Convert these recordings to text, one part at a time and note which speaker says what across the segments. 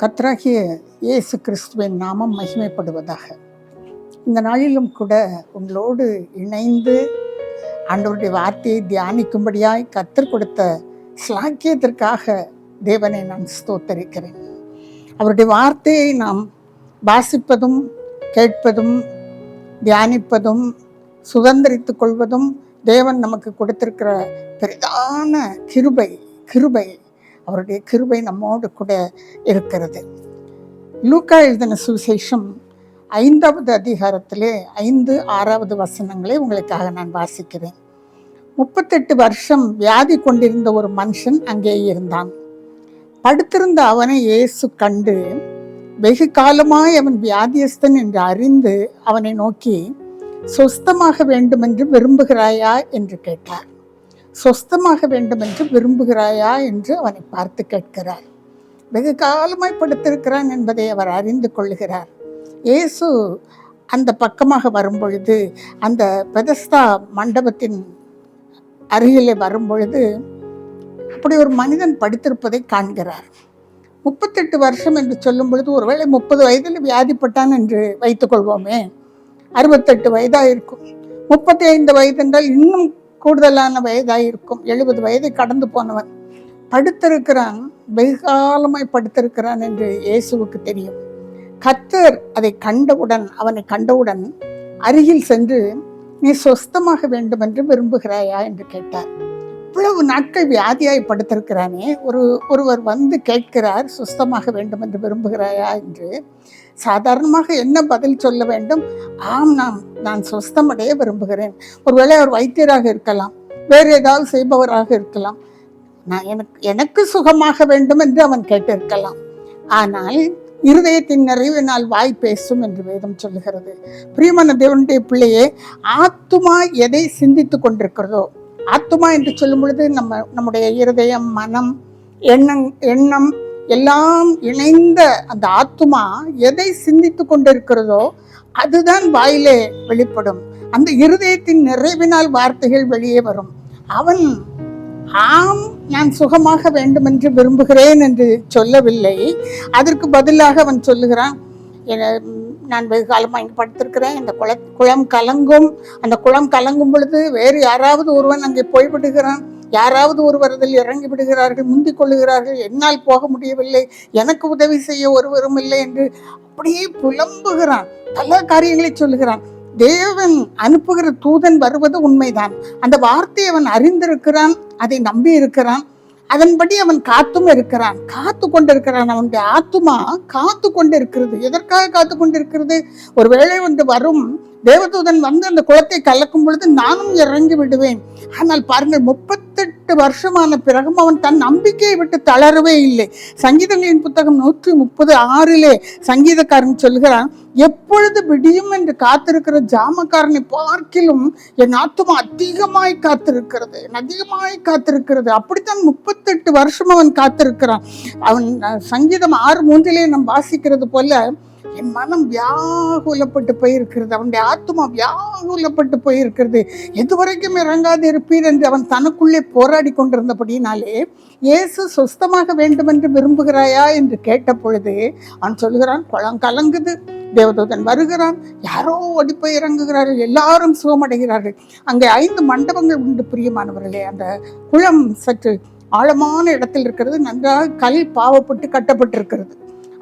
Speaker 1: கர்த்தராகிய இயேசு கிறிஸ்துவின் நாமம் மகிமைப்படுவதாக. இந்த நாளிலும் கூட உங்களோடு இணைந்து ஆண்டவருடைய வார்த்தையை தியானிக்கும்படியாய் கர்த்தர் கொடுத்த ஸ்லாக்கியத்திற்காக தேவனை நான் ஸ்தோத்தரிக்கிறேன். அவருடைய வார்த்தையை நாம் வாசிப்பதும் கேட்பதும் தியானிப்பதும் சுதந்திரித்துக் கொள்வதும் தேவன் நமக்கு கொடுத்திருக்கிற பெரிதான கிருபை. அவருடைய கிருபை நம்மோடு கூட இருக்கிறது. லூக்கா எழுதின சுவிசேஷம் 5வது அதிகாரத்திலே 5-6 வசனங்களை உங்களுக்காக நான் வாசிக்கிறேன். 38 வருஷம் வியாதி கொண்டிருந்த ஒரு மனுஷன் அங்கே இருந்தான். படுத்திருந்த அவனை இயேசு கண்டு வெகு காலமாய் அவன் வியாதியஸ்தன் என்று அறிந்து அவனை நோக்கி, சொஸ்தமாக வேண்டுமென்று விரும்புகிறாயா என்று கேட்டார். சொஸ்தமாக வேண்டும் என்று விரும்புகிறாயா என்று அவனை பார்த்து கேட்கிறார். வெகு காலமாய் படுத்திருக்கிறான் என்பதை அவர் அறிந்து கொள்ளுகிறார். இயேசு அந்த பக்கமாக வரும்பொழுது, அந்த பெதஸ்தா மண்டபத்தின் அருகிலே வரும்பொழுது அப்படி ஒரு மனிதன் படுத்திருப்பதை காண்கிறார். 38 வருஷம் என்று சொல்லும் பொழுது, ஒருவேளை 30 வயதில் வியாதிப்பட்டான் என்று வைத்துக் கொள்வோமே, 68 வயதாயிருக்கும். 35 வயது என்றால் இன்னும் கூடுதலான வயதாயிருக்கும். 70 வயதை கடந்து போனவன் படுத்திருக்கிறான். வெகுகாலமாய் படுத்திருக்கிறான் என்று இயேசுவுக்கு தெரியும். கர்த்தர் அதை அவனை கண்டவுடன் அருகில் சென்று, நீ சொஸ்தமாக வேண்டும் என்று விரும்புகிறாயா என்று கேட்டார். இவ்வளவு நாட்கள் வியாதியாய் படுத்திருக்கிறானே, ஒருவர் வந்து கேட்கிறார், சொஸ்தமாக வேண்டும் என்று விரும்புகிறாயா என்று. சாதாரணமாக என்ன பதில் சொல்ல வேண்டும்? ஆம், நான் சொஸ்தமடைய விரும்புகிறேன். ஒருவேளை அவர் வைத்தியராக இருக்கலாம், வேறு ஏதாவது செய்பவராக இருக்கலாம். எனக்கு சுகமாக வேண்டும் என்று அவன் கேட்டிருக்கலாம். ஆனால் இருதயத்தின் நிறைவினால் வாய் பேசும் என்று வேதம் சொல்லுகிறது. பிரியமான தேவனுடைய பிள்ளையே, ஆத்துமா எதை சிந்தித்து கொண்டிருக்கிறதோ, ஆத்துமா என்று சொல்லும் பொழுது நம்முடைய இருதயம், மனம், எண்ணம் எல்லாம் இணைந்த அந்த ஆத்துமா எதை சிந்தித்து கொண்டிருக்கிறதோ அதுதான் வாயிலே வெளிப்படும். அந்த இருதயத்தின் நிறைவினால் வார்த்தைகள் வெளியே வரும். அவன் ஆம், நான் சுகமாக வேண்டும் என்று விரும்புகிறேன் என்று சொல்லவில்லை. அதற்கு பதிலாக அவன் சொல்லுகிறான், நான் வெகு காலமாக இங்கே படுத்திருக்கிறேன், இந்த குளம் கலங்கும். அந்த குளம் கலங்கும் பொழுது வேறு யாராவது ஒருவன் அங்கே போய்விடுகிறான், யாராவது ஒருவர் அதில் இறங்கி விடுகிறார்கள், முந்திக் கொள்ளுகிறார்கள். என்னால் போக முடியவில்லை, எனக்கு உதவி செய்ய ஒருவரும் இல்லை என்று அப்படியே புலம்புகிறான். பல காரியங்களை சொல்லுகிறான். தேவன் அனுப்புகிற தூதன் வருவது உண்மைதான். அந்த வார்த்தையை அவன் அறிந்திருக்கிறான், அதை நம்பி இருக்கிறான். அதன்படி அவன் காத்து கொண்டிருக்கிறான். அவனுடைய ஆத்துமா காத்து கொண்டிருக்கிறது. எதற்காக காத்து கொண்டிருக்கிறது? ஒருவேளை ஒன்று வரும், தேவதூதன் வந்து அந்த குளத்தை கலக்கும் பொழுது நானும் இறங்கி விடுவேன். ஆனால் பாருங்கள், 38 வருஷமான பிறகும் அவன் தன் நம்பிக்கையை விட்டு தளரவே இல்லை. சங்கீதங்களின் புத்தகம் 136 சங்கீதக்காரன் சொல்கிறான், எப்பொழுது விடியும் என்று காத்திருக்கிற ஜாமக்காரனை பார்க்கிலும் என் ஆத்துமா அதிகமாய் காத்திருக்கிறது. அப்படித்தான் 38 வருஷம் அவன் காத்திருக்கிறான். அவன் சங்கீதம் 6:3 நாம் வாசிக்கிறது போல, என் மனம் வியாகுலப்பட்டு போயிருக்கிறது, அவனுடைய ஆத்துமா வியாகுலப்பட்டு போயிருக்கிறது, எதுவரைக்கும் இறங்காது இருப்பீர் என்று அவன் தனக்குள்ளே போராடி கொண்டிருந்தபடினாலே, இயேசு சொஸ்தமாக வேண்டும் என்று விரும்புகிறாயா என்று கேட்ட பொழுது அவன் சொல்கிறான், குளம் கலங்குது, தேவதூதன் வருகிறான், யாரோ ஓடி போய் இறங்குகிறார்கள், எல்லாரும் சுகமடைகிறார்கள். அங்கே 5 மண்டபங்கள் உண்டு பிரியமானவர்களே. அந்த குளம் சற்று ஆழமான இடத்தில் இருக்கிறது. நன்றாக கல் பாவப்பட்டு கட்டப்பட்டிருக்கிறது.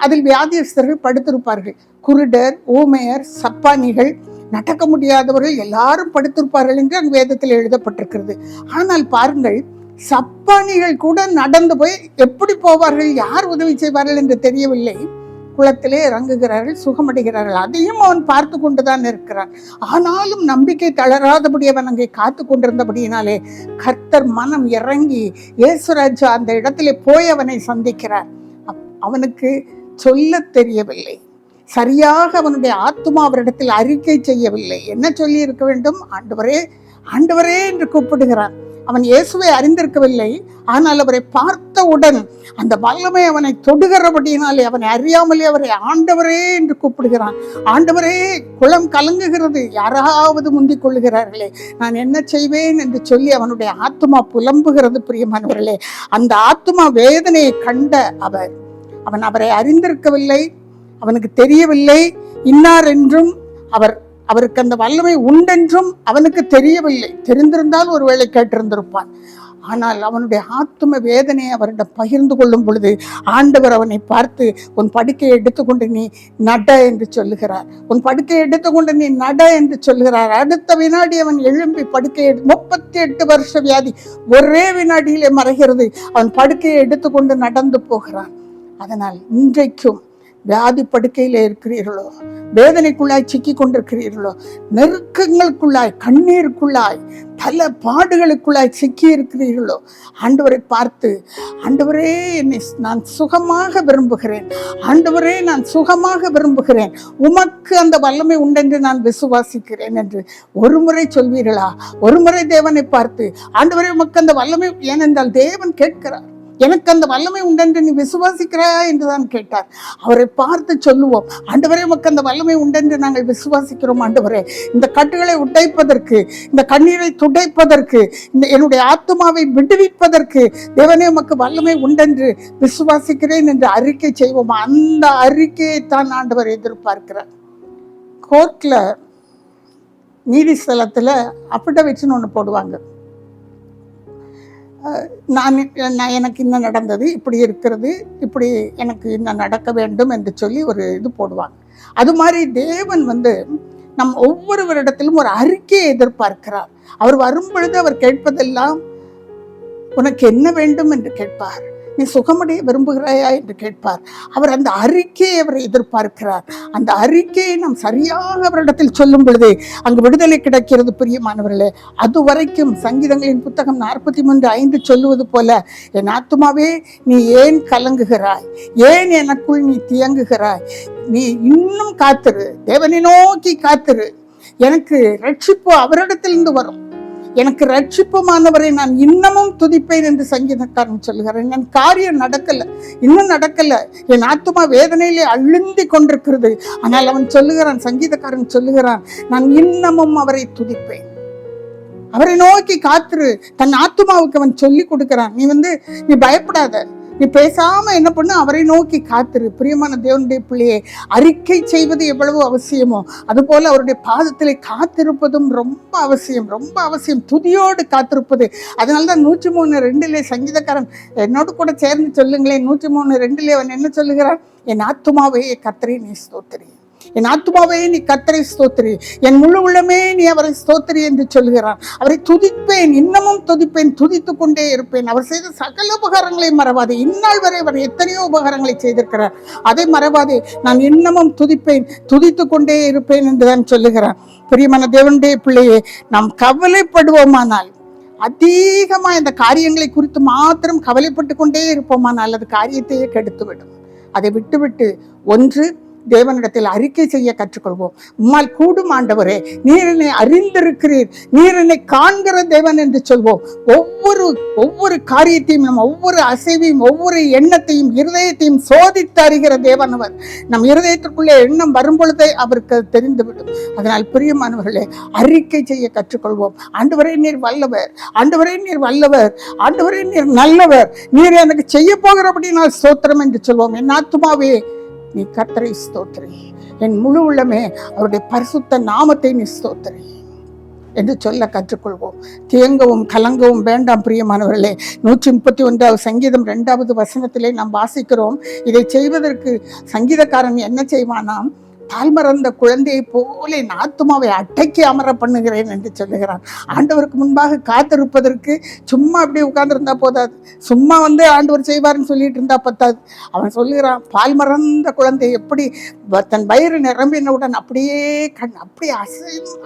Speaker 1: அதில் வியாதியஸ்தர்கள் படுத்திருப்பார்கள். குருடர், ஊமையர், சப்பானிகள், நடக்க முடியாதவர்கள் எல்லாரும் படுத்திருப்பார்கள் என்று அங்கு வேதத்தில் எழுதப்பட்டிருக்கிறது. ஆனால் பாருங்கள், சப்பானிகள் கூட நடந்து போய் எப்படி போவார்கள், யார் உதவி செய்வார்கள் என்று தெரியவில்லை, குளத்திலே இறங்குகிறார்கள், சுகமடைகிறார்கள். அதையும் அவன் பார்த்து கொண்டுதான் இருக்கிறான். ஆனாலும் நம்பிக்கை தளராதபடி அவன் அங்கே காத்து கொண்டிருந்தபடியினாலே கர்த்தர் மனம் இறங்கி இயேசுராஜா அந்த இடத்திலே போய் அவனை சந்திக்கிறார். அவனுக்கு சொல்ல தெரியவில்லை, சரியாக அவனுடைய ஆத்துமா அவரிடத்தில் அறிக்கை செய்யவில்லை. என்ன சொல்லி இருக்க வேண்டும்? ஆண்டவரே, ஆண்டவரே என்று கூப்பிடுகிறான். அவன் இயேசுவை அறிந்திருக்கவில்லை. ஆனால் அவரை பார்த்தவுடன் அந்த வல்லமை அவனை தொடுகிறபடியினாலே அவனை அறியாமலே அவரை ஆண்டவரே என்று கூப்பிடுகிறான். ஆண்டவரே, குளம் கலங்குகிறது, யாராவது முந்திக் கொள்ளுகிறார்களே, நான் என்ன செய்வேன் என்று சொல்லி அவனுடைய ஆத்துமா புலம்புகிறது. பிரியமானவர்களே, அந்த ஆத்துமா வேதனையை கண்ட அவர் அவன் அவரை அறிந்திருக்கவில்லை, அவனுக்கு தெரியவில்லை. இன்னார் என்றும் அவருக்கு அந்த வல்லமை உண்டென்றும் அவனுக்கு தெரியவில்லை. தெரிந்திருந்தால் ஒருவேளை கேட்டிருந்திருப்பான். ஆனால் அவனுடைய ஆத்தும வேதனையை அவரிடம் பகிர்ந்து கொள்ளும் பொழுது ஆண்டவர் அவனை பார்த்து, உன் படுக்கையை எடுத்துக்கொண்டு நீ நட என்று சொல்லுகிறார். உன் படுக்கையை எடுத்துக்கொண்டு நீ நட என்று சொல்லுகிறார். அடுத்த வினாடி அவன் எழும்பி படுக்கையை 38 வருஷ வியாதி ஒரே வினாடியிலே மறைகிறது. அவன் படுக்கையை எடுத்துக்கொண்டு நடந்து போகிறான். அதனால் இன்றைக்கும் வியாதி படுக்கையிலே இருக்கிறீர்களோ, வேதனைக்குள்ளாய் சிக்கி கொண்டிருக்கிறீர்களோ, நெருக்கங்களுக்குள்ளாய், கண்ணீருக்குள்ளாய், பல பாடுகளுக்குள்ளாய் சிக்கி இருக்கிறீர்களோ, ஆண்டவரை பார்த்து, ஆண்டவரே என்னை நான் சுகமாக விரும்புகிறேன், ஆண்டவரே நான் சுகமாக விரும்புகிறேன், உமக்கு அந்த வல்லமை உண்டென்று நான் விசுவாசிக்கிறேன் என்று ஒரு முறை சொல்வீர்களா? ஒரு முறை தேவனை பார்த்து, ஆண்டவரே உமக்கு அந்த வல்லமை, ஏனென்றால் தேவன் கேட்கிறார், எனக்கு அந்த வல்லமை உண்டென்று நீ விசுவாசிக்கிறாயா என்றுதான் கேட்டார். அவரை பார்த்து சொல்லுவோம், ஆண்டவரே உமக்கு அந்த வல்லமை உண்டென்று நாங்கள் விசுவாசிக்கிறோம். ஆண்டவரே, இந்த கட்டுகளை உடைப்பதற்கு, இந்த கண்ணீரை துடைப்பதற்கு, இந்த என்னுடைய ஆத்துமாவை விடுவிப்பதற்கு தேவனே உமக்கு வல்லமை உண்டென்று விசுவாசிக்கிறேன் என்று அறிக்கை செய்வோம். அந்த அறிக்கையை தான் ஆண்டவர் எதிர்பார்க்கிறார். கோர்ட்ல, நீதி ஸ்தலத்துல அஃபிடவிட்னு ஒன்று போடுவாங்க. எனக்கு இன்னும் நடந்தது, இப்படி இருக்கிறது, இப்படி எனக்கு இன்னும் நடக்க வேண்டும் என்று சொல்லி ஒரு இது போடுவாங்க. அது மாதிரி தேவன் நம் ஒவ்வொருவரிடத்திலும் ஒரு அறிக்கையை எதிர்பார்க்கிறார். அவர் வரும் பொழுது அவர் கேட்பதெல்லாம், உனக்கு என்ன வேண்டும் என்று கேட்பார். நீ சுகமடைய விரும்புகிறாயா என்று கேட்பார். அவர் அந்த அறிக்கையை அவர் எதிர்பார்க்கிறார். அந்த அறிக்கையை நாம் சரியாக அவரிடத்தில் சொல்லும் பொழுது அங்கு விடுதலை கிடைக்கிறது. பிரியமானவர்களே, அது வரைக்கும் சங்கீதங்களின் புத்தகம் 43:5 சொல்லுவது போல, என் ஆத்துமாவே நீ ஏன் கலங்குகிறாய், ஏன் எனக்குள் நீ தியங்குகிறாய், நீ இன்னும் காத்திரு, தேவனை நோக்கி காத்திரு, எனக்கு ரட்சிப்பு அவரிடத்திலிருந்து வரும், எனக்கு ரட்சிப்புமானவரை நான் இன்னமும் துதிப்பேன் என்று சங்கீதக்காரன் சொல்லுகிறான். என் காரியம் நடக்கல, இன்னும் நடக்கல, என் ஆத்துமா வேதனையிலே அழுந்தி கொண்டிருக்கிறது. ஆனால் அவன் சொல்லுகிறான், சங்கீதக்காரன் சொல்லுகிறான், நான் இன்னமும் அவரை துதிப்பேன், அவரை நோக்கி காத்திரு. தன் ஆத்துமாவுக்கு அவன் சொல்லி கொடுக்கிறான். நீ பயப்படாத, நீ பேசாம என்ன பண்ணு, அவரை நோக்கி காத்திரு. பிரியமான தேவனுடைய பிள்ளையே, அறிக்கை செய்வது எவ்வளவு அவசியமோ அதுபோல அவருடைய பாதத்திலே காத்திருப்பதும் ரொம்ப அவசியம், ரொம்ப அவசியம். துதியோடு காத்திருப்பது. அதனால்தான் 103:2 சங்கீதக்காரன் என்னோடு கூட சேர்ந்து சொல்லுங்களேன். 103:2 அவன் என்ன சொல்லுகிறான்? என் ஆத்துமாவே கர்த்தரை நீ ஸ்தோத்திரி, என் ஆத்துமாவே நீ கர்த்தரை ஸ்தோத்திரி, என் முழு உள்ளமே நீ அவரை ஸ்தோத்திரி என்று சொல்கிறான். அவரை துதிப்பேன், இன்னமும் துதிப்பேன், துதித்து கொண்டே இருப்பேன். அவர் செய்த சகல உபகாரங்களை மறவாதே. இந்நாள் வரை அவர் எத்தனையோ உபகாரங்களை செய்திருக்கிறார், அதை மறவாதே. நான் இன்னமும் துதிப்பேன், துதித்து கொண்டே இருப்பேன் என்றுதான் சொல்லுகிறான். பிரியமான தேவனுடைய பிள்ளையே, நாம் கவலைப்படுவோமானால், அதிகமா இந்த காரியங்களை குறித்து மாத்திரம் கவலைப்பட்டு கொண்டே இருப்போமானால் அது காரியத்தையே கெடுத்துவிடும். அதை விட்டுவிட்டு ஒன்று தேவனிடத்தில் அறிக்கை செய்ய கற்றுக்கொள்வோம். உம்மால் கூடும் ஆண்டவரே, நீர் என்னை அறிந்திருக்கிறீர், நீர் என்னை காண்கிற தேவன் என்று சொல்வோம். ஒவ்வொரு காரியத்தையும், நம் ஒவ்வொரு அசைவையும், ஒவ்வொரு எண்ணத்தையும், இருதயத்தையும் சோதித்து அறிகிற தேவன் அவர். நம் இருதயத்திற்குள்ளே எண்ணம் வரும்பொழுதே அவருக்கு தெரிந்துவிடும். அதனால் பிரியமானவர்களே, அறிக்கை செய்ய கற்றுக்கொள்வோம். ஆண்டவரே நீர் வல்லவர், ஆண்டவரே நீர் வல்லவர், ஆண்டவரே நீர் நல்லவர், நீர் எனக்கு செய்ய போகிறபடி நான் ஸ்தோத்திரம் என்று சொல்வோம். என் ஆத்துமாவே நீ கர்த்தரை ஸ்தோத்திரி, என் முழு உள்ளமே அவருடைய பரிசுத்த நாமத்தை நீ ஸ்தோத்திரி என்று சொல்ல கற்றுக்கொள்வோம். தியங்கவும் கலங்கவும் வேண்டாம். பிரியமானவர்களே, 131 சங்கீதம் 2வது வசனத்திலே நாம் வாசிக்கிறோம். இதை செய்வதற்கு சங்கீதக்காரன் என்ன செய்வானாம்? தால் மறந்த குழந்தையை போல என் ஆத்துமாவை அடக்கி அமர பண்ணுகிறேன் என்று சொல்லுகிறான். ஆண்டவருக்கு முன்பாக காத்திருப்பதற்கு சும்மா அப்படியே உட்கார்ந்துருந்தா போதாது, சும்மா ஆண்டவர் செய்வார்னு சொல்லிட்டு இருந்தா பத்தாது. அவன் சொல்லுகிறான், பால் மறந்த குழந்தை எப்படி தன் வயிறு நிரம்பினவுடன் அப்படியே அப்படியே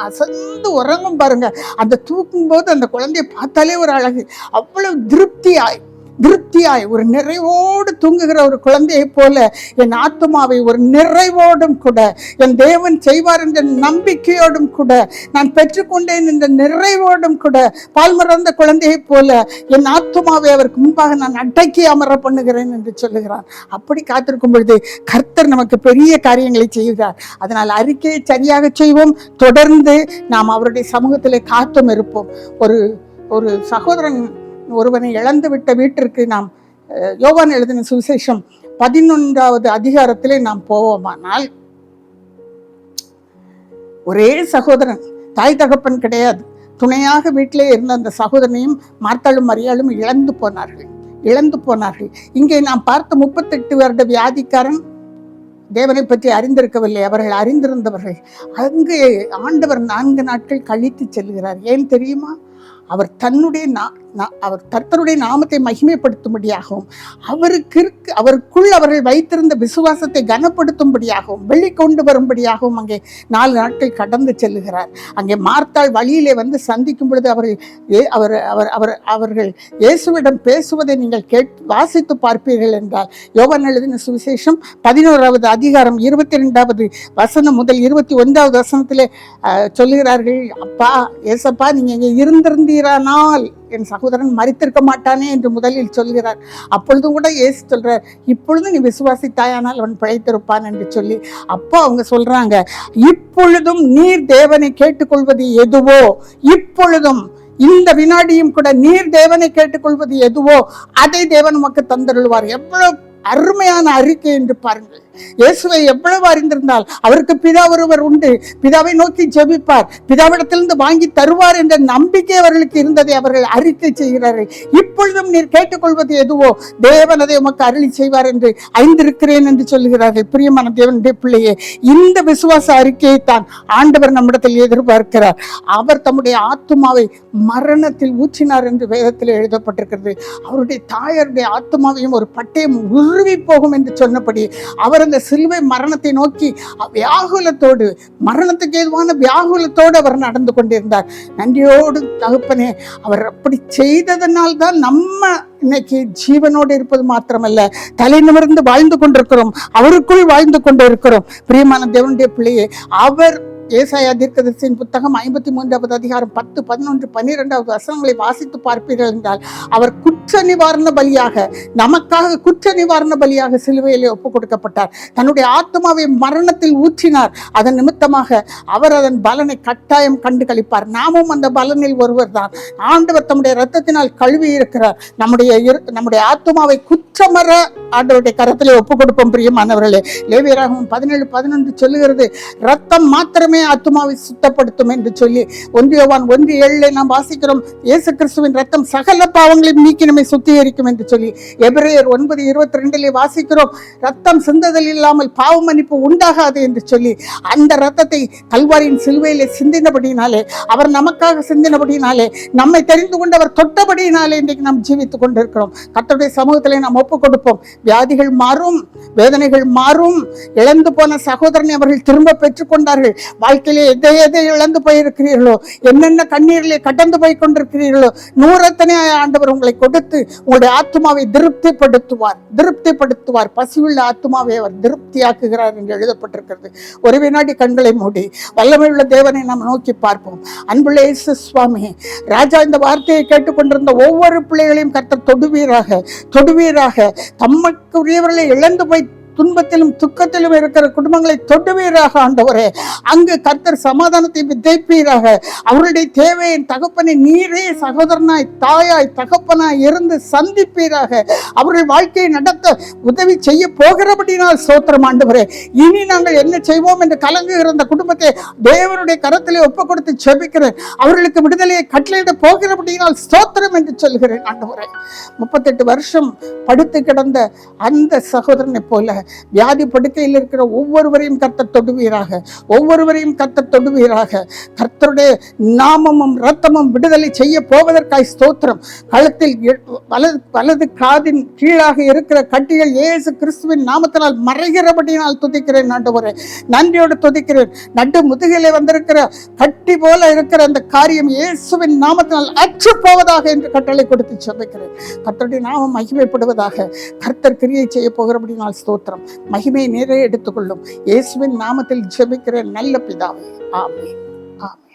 Speaker 1: அசந்து உறங்கும் பாருங்க. அந்த தூக்கும் போது அந்த குழந்தையை பார்த்தாலே ஒரு அழகு, அவ்வளவு திருப்தியாய் ஒரு நிறைவோடு தூங்குகிற ஒரு குழந்தையை போல என் ஆத்துமாவை ஒரு நிறைவோடும் கூட, என் தேவன் செய்வார் என்ற நம்பிக்கையோடும் கூட, நான் பெற்றுக்கொண்டேன் என்ற நிறைவோடும் கூட, பால் மறந்த குழந்தையை போல என் ஆத்துமாவை அவருக்கு முன்பாக நான் அடக்கி அமர பண்ணுகிறேன் என்று சொல்லுகிறான். அப்படி காத்திருக்கும் பொழுது கர்த்தர் நமக்கு பெரிய காரியங்களை செய்கிறார். அதனால் அறிக்கையை சரியாக செய்வோம். தொடர்ந்து நாம் அவருடைய சமூகத்திலே காத்தும் இருப்போம். ஒரு சகோதரன் ஒருவனை இழந்து விட்ட வீட்டிற்கு நாம் யோவான் எழுதின சுவிசேஷம் 11வது அதிகாரத்திலே நாம் போவோமானால், ஒரே சகோதரன், தாய் தகப்பன் கிடையாது, துணையாக வீட்டிலே இருந்த அந்த சகோதரனையும் மார்த்தாளும் மரியாளும் இழந்து போனார்கள். இங்கே நாம் பார்த்த 38 வருட வியாதிக்காரன் தேவனை பற்றி அறிந்திருக்கவில்லை, அவர்கள் அறிந்திருந்தவர்கள். அங்கே ஆண்டவர் 4 நாட்கள் கழித்து செல்கிறார். ஏன் தெரியுமா? அவர் கர்த்தருடைய நாமத்தை மகிமைப்படுத்தும்படியாகவும் அவருக்குள் அவர்கள் வைத்திருந்த விசுவாசத்தை கனப்படுத்தும்படியாகவும் வெளிக்கொண்டு வரும்படியாகவும் அங்கே 4 நாட்கள் கடந்து செல்லுகிறார். அங்கே மார்த்தாள் வழியிலே வந்து சந்திக்கும் பொழுது அவர்கள் இயேசுவிடம் பேசுவதை நீங்கள் வாசித்து பார்ப்பீர்கள் என்றால், யோவான் எழுதின சுவிசேஷம் 11வது அதிகாரம் 22வது வசனம் முதல் 21வது வசனத்திலே சொல்லுகிறார்கள், அப்பா ஏசப்பா, நீங்க இங்கே இருந்திருந்தீரானால் என் சகோதரன் மரித்திருக்க மாட்டானே என்று முதலில் சொல்கிறார். அப்பொழுதும் கூட இயேசு சொல்றார், இப்பொழுது நீ விசுவாசித்தாயானால் அவன் பிழைத்திருப்பான் என்று சொல்லி. அப்போ அவங்க சொல்றாங்க, இப்பொழுதும் நீர் தேவனை கேட்டுக்கொள்வது எதுவோ, இப்பொழுதும் இந்த வினாடியும் கூட நீர் தேவனை கேட்டுக்கொள்வது எதுவோ அதை தேவன் உமக்கு தந்தருள்வார். எவ்வளவு அருமையான அறிக்கை என்று பாருங்கள். இயேசுவை எவ்வளவு அறிந்திருந்தால் அவருக்கு பிதா ஒருவர் உண்டு, பிதாவை நோக்கி ஜெபிப்பார், பிதாவிடத்திலிருந்து வாங்கி தருவார் என்ற நம்பிக்கை அவர்களுக்கு இருந்ததை அவர்கள் அறிக்கை செய்கிறார்கள். இப்பொழுதும் நீர் கேட்டுக்கொள்வது எதுவோ தேவன் அதை உமக்கு அருளி செய்வார் என்று அறிந்திருக்கிறேன் என்று சொல்லுகிறார்கள். பிரியமான தேவனுடைய பிள்ளையே, இந்த விசுவாச அறிக்கையை தான் ஆண்டவர் நம்மிடத்தில் எதிர்பார்க்கிறார். அவர் தம்முடைய ஆத்துமாவை மரணத்தில் ஊற்றினார் என்று வேதத்தில் எழுதப்பட்டிருக்கிறது. அவருடைய தாயருடைய ஆத்துமாவையும் ஒரு பட்டயம் உருவி போகும் என்று சொன்னபடி அவர் அந்த சிலுவை மரணத்தை நோக்கி வியாகுலத்தோடு, மரணத்துக்கு ஏதுவான வியாகுலத்தோடு அவர் நடந்து கொண்டிருந்தார். நன்றியோடு தகப்பனே, அவர் அப்படி செய்ததனால் தான் நம்ம இன்னைக்கு ஜீவனோடு இருப்பது மாத்திரமல்ல, தலை நிமிர்ந்து வாழ்ந்து கொண்டிருக்கிறோம், அவருக்குள் வாழ்ந்து கொண்டு இருக்கிறோம். பிரியமான தேவனுடைய பிள்ளையே, அவர் ஏசாயா தீர்க்கதரிசியின் புத்தகம் 53வது அதிகாரம் 10, 11, 12வது வசனங்களை வாசித்து பார்ப்பீர்கள் என்றால், அவர் குற்ற நிவாரண பலியாக, நமக்காக குற்ற நிவாரண பலியாக சிலுவையிலே ஒப்புக் கொடுக்கப்பட்டார். தன்னுடைய ஆத்மாவை மரணத்தில் ஊற்றினார். அதன் நிமித்தமாக அவர் அதன் பலனை கட்டாயம் கண்டு கழிப்பார். நாமும் அந்த பலனில் ஒருவர் தான். ஆண்டவர் தம்முடைய இரத்தத்தினால் கழுவி இருக்கிறார். நம்முடைய ஆத்மாவை குற்றமற ஆண்டவருடைய கரத்திலே ஒப்புக் கொடுப்போம். பிரியமானவர்களே, லேவியராகமம் 17:11 சொல்லுகிறது, ரத்தம் மாத்திரமே ஆத்துமாவை சுத்தப்படுத்தும் என்று சொல்லி. 1 யோவான் 1:7 நாம் வாசிக்கிறோம், இயேசு கிறிஸ்துவின் ரத்தம் சகல பாவங்களையும் நீக்கி நம்மை சுத்திகரிக்கும் என்று சொல்லி. எபிரேயர் 9:22 வாசிக்கிறோம், ரத்தம் சிந்துதல் இல்லாமல் பாவ மன்னிப்பு உண்டாகாது என்று சொல்லி. அந்த ரத்தத்தை கல்வாரியின் சிலுவையிலே சிந்தினபடினாலே, அவர் நமக்காக சிந்தினபடினாலே, நம்மை தெரிந்து கொண்டு அவர் தொட்டபடினாலே இன்றைக்கு நாம் ஜீவித்துக் கொண்டிருக்கிறோம். கர்த்தருடைய சமூகத்திலே நாம் ஒப்புக் கொடுப்போம். வியாதிகள் மாறும், வேதனைகள் மாறும். இழந்து போன சகோதரனை அவர்கள் திரும்ப பெற்றுக் கொண்டார்கள். வாழ்க்கையிலே எதை இழந்து போயிருக்கிறீர்களோ, என்னென்ன கண்ணீரிலே கடந்து போய் கொண்டிருக்கிறீர்களோ, 100 ஆண்டவர் உங்களை கொடுத்து உங்களுடைய ஆத்மாவை திருப்திப்படுத்துவார். பசியுள்ள ஆத்மாவை அவர் திருப்தியாக்குகிறார் என்று எழுதப்பட்டிருக்கிறது. ஒரு வினாடி கண்களை மூடி வல்லமையுள்ள தேவனை நாம் நோக்கி பார்ப்போம். அன்புள்ள இயேசு சுவாமி, ராஜா இந்த வார்த்தையை கேட்டுக்கொண்டிருந்த ஒவ்வொரு பிள்ளைகளையும் கர்த்தர் தொடுவீராக. தமக்குரியவர்களை இழந்து போய் துன்பத்திலும் துக்கத்திலும் இருக்கிற குடும்பங்களை தொடுவீராக ஆண்டவரே. அங்கு கர்த்தர் சமாதானத்தை விதைப்பீராக. அவருடைய தேவையை தகப்பனை நீரே சகோதரனாய், தாயாய், தகப்பனாய் இருந்து சந்திப்பீராக. அவர்கள் வாழ்க்கையை நடத்த உதவி செய்ய போகிறபடினால் ஸ்தோத்திரம் ஆண்டவரே. இனி நாங்கள் என்ன செய்வோம் என்று கலங்குகிற அந்த குடும்பத்தை தேவனுடைய கரத்திலே ஒப்புக் கொடுத்து ஜெபிக்கிறேன். அவர்களுக்கு விடுதலையை கட்டளையிட போகிறபடினால் ஸ்தோத்திரம் என்று சொல்கிறேன் ஆண்டவரே. 38 வருஷம் படுத்து கிடந்த அந்த சகோதரனை போல வியாதி படுக்கையில் இருக்கிற ஒவ்வொருவரையும் கர்த்தர் தொடுவீராக. கர்த்தருடைய நாமமும் இரத்தமும் விடுதலை செய்ய போவதற்காய் ஸ்தோத்திரம். கழுத்தில் வலது காதின் கீழாக இருக்கிற கட்டிகள் இயேசு கிறிஸ்துவின் நாமத்தினால் மறைகிறபடியினால் துதிக்கிறேன் ஆண்டவரே. நன்றியோடு துதிக்கிறேன். நடு முதுகிலே வந்திருக்கிற கட்டி போல இருக்கிற அந்த காரியம் இயேசுவின் நாமத்தினால் அற்று போவதாக என்று கட்டளை கொடுத்து ஜெபிக்கிறேன். கர்த்தருடைய நாமம் மகிமைப்படுவதாக. கர்த்தர் கிரியை செய்ய போகிறபடினால் ஸ்தோத்திரம். மகிமை நிறைய எடுத்துக்கொள்ளும். இயேசுவின் நாமத்தில் ஜெபிக்கிற நல்ல பிதாவே, ஆமென். ஆமென்.